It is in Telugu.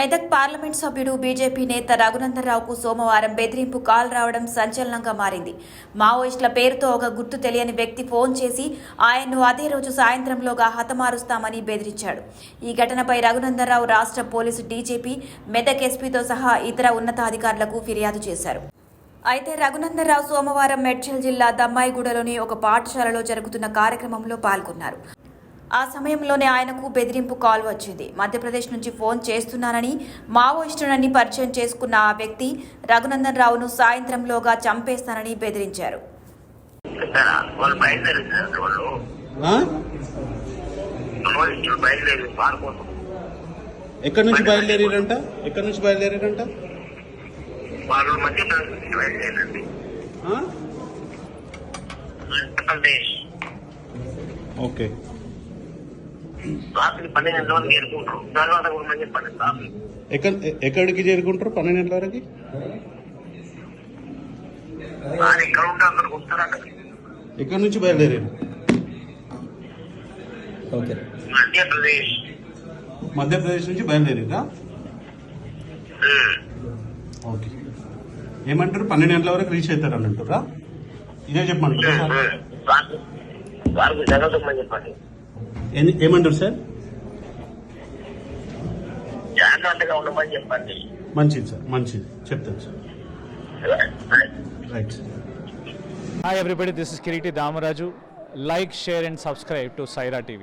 మెదక్ పార్లమెంట్ సభ్యుడు బీజేపీ నేత రఘునందనరావుకు సోమవారం బెదిరింపు కాల్ రావడం సంచలనంగా మారింది. మావోయిస్టుల పేరుతో ఒక గుర్తు తెలియని వ్యక్తి ఫోన్ చేసి ఆయన్ను అదే రోజు సాయంత్రంలోగా హతమారుస్తామని బెదిరించాడు. ఈ ఘటనపై రఘునందనరావు రాష్ట్ర పోలీసు డీజీపీ, మెదక్ ఎస్పీతో సహా ఇతర ఉన్నతాధికారులకు ఫిర్యాదు చేశారు. అయితే రఘునందనరావు సోమవారం మేడ్చల్ జిల్లా దమ్మాయిగూడలోని ఒక పాఠశాలలో జరుగుతున్న కార్యక్రమంలో పాల్గొన్నారు. ఆ సమయంలోనే ఆయనకు బెదిరింపు కాల్ వచ్చింది. మధ్యప్రదేశ్ నుంచి ఫోన్ చేస్తున్నానని, మావోయిస్టునని పరిచయం చేసుకున్న ఆ వ్యక్తి రఘునందనరావును సాయంత్రంలోగా చంపేస్తానని బెదిరించారు. ఎక్కడి నుంచి బయలుదేరారంట? ఓకే, రాత్రి 12 గంటల వరకు చేరుకుంటారు. తర్వాత కూడా చెప్పండి. ఎక్కడికి చేరుకుంటారు? 12 గంటల వరకు ఎక్కడ ఉంటే అక్కడికి వస్తారట. ఎక్కడి నుంచి బయలుదేరారు? ఓకే, మధ్యప్రదేశ్ నుంచి బయలుదేరారా? ఓకే, ఏమంటారు? 12 గంటల వరకు రీచ్ అవుతారు అని అంటారా? ఇదే చెప్పమంటారా? చెప్పండి. ఏమంటారు సార్? జాగ్రత్తగా ఉండమని చెప్పండి. మంచిది సార్, మంచిది, చెప్తాను sir. Right. Hi everybody, this is Kiriti Damaraju. Like, share and subscribe to Saira TV.